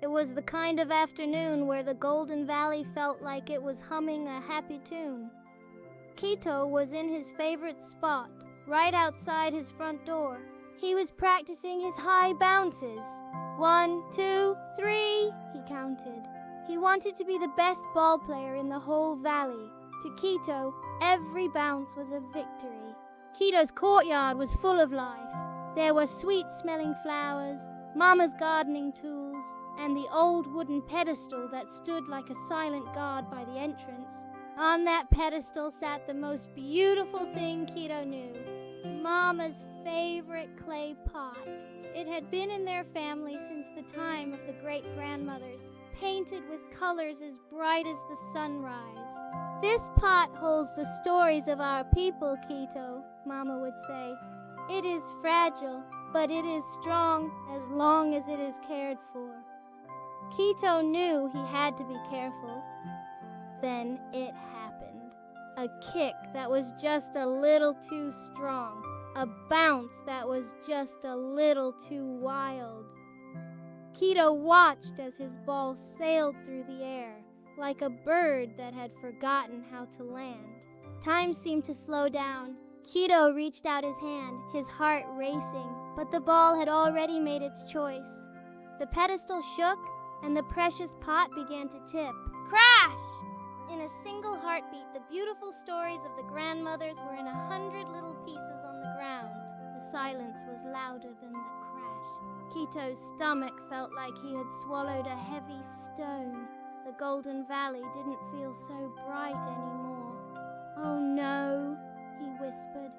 It was the kind of afternoon where the Golden Valley felt like it was humming a happy tune. Kito was in his favorite spot, right outside his front door. He was practicing his high bounces. 1, 2, 3, he counted. He wanted to be the best ball player in the whole valley. To Kito, every bounce was a victory. Kito's courtyard was full of life. There were sweet-smelling flowers, Mama's gardening tools, and the old wooden pedestal that stood like a silent guard by the entrance. On that pedestal sat the most beautiful thing Kito knew, Mama's favorite clay pot. It had been in their family since the time of the great-grandmothers, painted with colors as bright as the sunrise. "This pot holds the stories of our people, Kito," Mama would say. "It is fragile, but it is strong as long as it is cared for." Kito knew he had to be careful. Then it happened. A kick that was just a little too strong. A bounce that was just a little too wild. Kito watched as his ball sailed through the air, like a bird that had forgotten how to land. Time seemed to slow down. Kito reached out his hand, his heart racing, but the ball had already made its choice. The pedestal shook, and the precious pot began to tip. Crash! In a single heartbeat, the beautiful stories of the grandmothers were in 100 little pieces on the ground. The silence was louder than the crash. Kito's stomach felt like he had swallowed a heavy stone. The Golden Valley didn't feel so bright anymore. "Oh no," he whispered.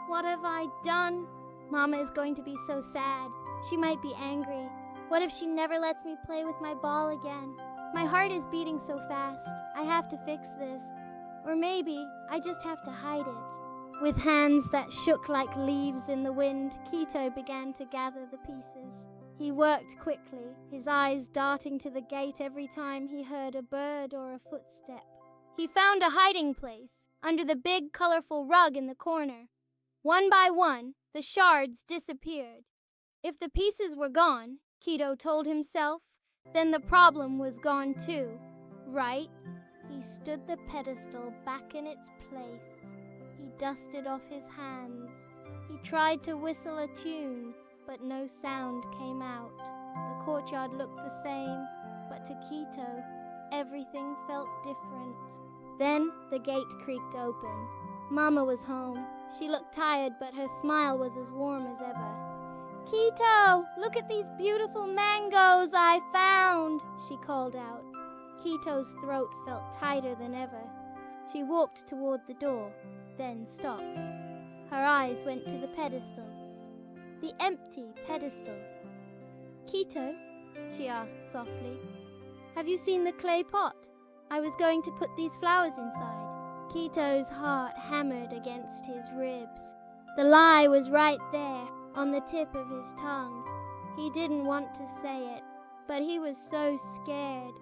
"What have I done? Mama is going to be so sad. She might be angry. What if she never lets me play with my ball again? My heart is beating so fast. I have to fix this. Or maybe I just have to hide it." With hands that shook like leaves in the wind, Kito began to gather the pieces. He worked quickly, his eyes darting to the gate every time he heard a bird or a footstep. He found a hiding place, under the big colorful rug in the corner. One by one, the shards disappeared. If the pieces were gone, Kito told himself, then the problem was gone too, right? He stood the pedestal back in its place. He dusted off his hands. He tried to whistle a tune, but no sound came out. The courtyard looked the same, but to Kito, everything felt different. Then the gate creaked open. Mama was home. She looked tired, but her smile was as warm as ever. "Kito, look at these beautiful mangoes I found," she called out. Kito's throat felt tighter than ever. She walked toward the door, then stopped. Her eyes went to the pedestal. The empty pedestal. "Kito," she asked softly, "have you seen the clay pot? I was going to put these flowers inside." Kito's heart hammered against his ribs. The lie was right there, on the tip of his tongue. He didn't want to say it, but he was so scared.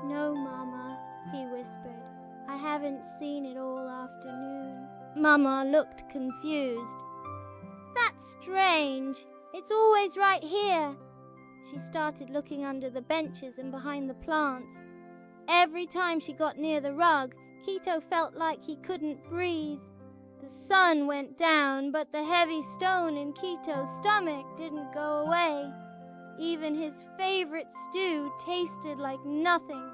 "No, Mama," he whispered. "I haven't seen it all afternoon." Mama looked confused. "That's strange. It's always right here." She started looking under the benches and behind the plants. Every time she got near the rug, Kito felt like he couldn't breathe. The sun went down, but the heavy stone in Kito's stomach didn't go away. Even his favorite stew tasted like nothing.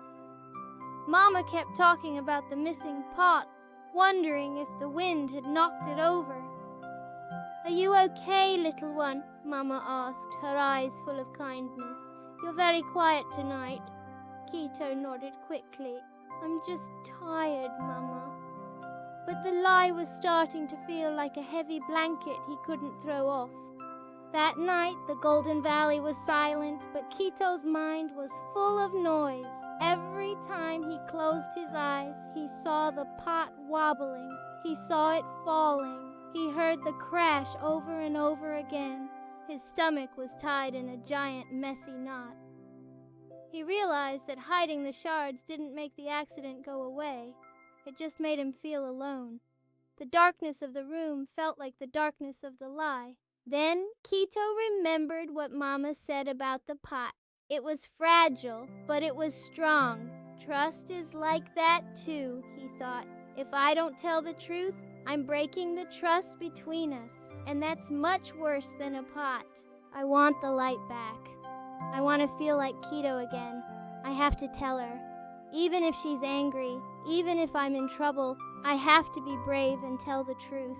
Mama kept talking about the missing pot, wondering if the wind had knocked it over. "Are you okay, little one?" Mama asked, her eyes full of kindness. "You're very quiet tonight." Kito nodded quickly. "I'm just tired, Mama." But the lie was starting to feel like a heavy blanket he couldn't throw off. That night, the Golden Valley was silent, but Kito's mind was full of noise. Every time he closed his eyes, he saw the pot wobbling. He saw it falling. He heard the crash over and over again. His stomach was tied in a giant, messy knot. He realized that hiding the shards didn't make the accident go away. It just made him feel alone. The darkness of the room felt like the darkness of the lie. Then Kito remembered what Mama said about the pot. It was fragile, but it was strong. Trust is like that too, he thought. If I don't tell the truth, I'm breaking the trust between us, and that's much worse than a pot. I want the light back. I want to feel like Kito again. I have to tell her. Even if she's angry, even if I'm in trouble, I have to be brave and tell the truth.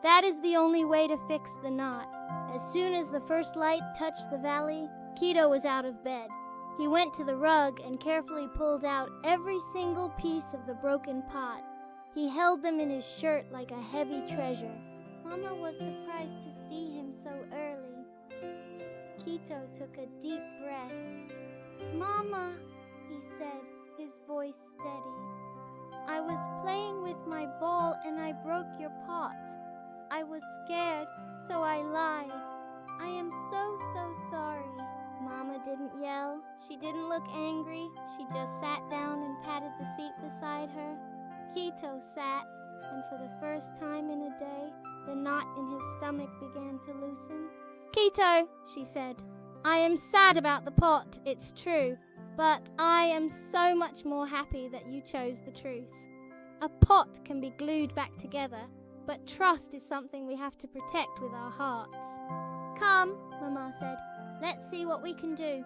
That is the only way to fix the knot. As soon as the first light touched the valley, Kito was out of bed. He went to the rug and carefully pulled out every single piece of the broken pot. He held them in his shirt like a heavy treasure. Mama was surprised to see him so early. Kito took a deep breath. "Mama," he said, his voice steady. "I was playing with my ball and I broke your pot. I was scared, so I lied. I am so sorry." Mama didn't yell. She didn't look angry. She just sat down and patted the seat beside her. Kito sat, and for the first time in a day, the knot in his stomach began to loosen. "Kito," she said, "I am sad about the pot, it's true, but I am so much more happy that you chose the truth. A pot can be glued back together, but trust is something we have to protect with our hearts." "Come," Mama said, "let's see what we can do."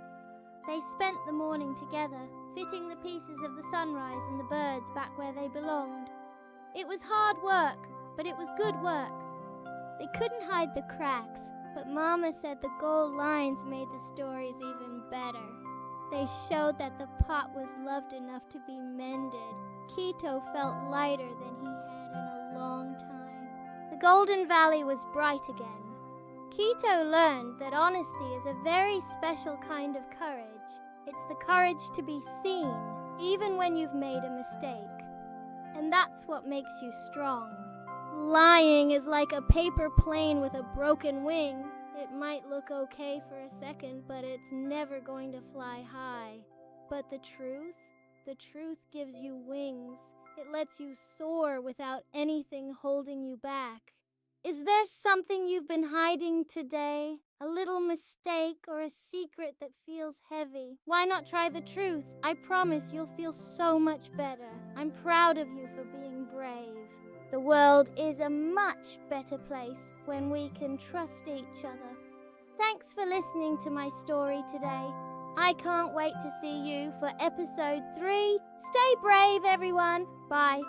They spent the morning together, fitting the pieces of the sunrise and the birds back where they belonged. It was hard work, but it was good work. They couldn't hide the cracks, but Mama said the gold lines made the stories even better. They showed that the pot was loved enough to be mended. Kito felt lighter than he had in a long time. The Golden Valley was bright again. Kito learned that honesty is a very special kind of courage. It's the courage to be seen, even when you've made a mistake. And that's what makes you strong. Lying is like a paper plane with a broken wing. It might look okay for a second, but it's never going to fly high. But the truth gives you wings. It lets you soar without anything holding you back. Is there something you've been hiding today? A little mistake or a secret that feels heavy? Why not try the truth? I promise you'll feel so much better. I'm proud of you for being brave. The world is a much better place when we can trust each other. Thanks for listening to my story today. I can't wait to see you for episode 3. Stay brave, everyone. Bye.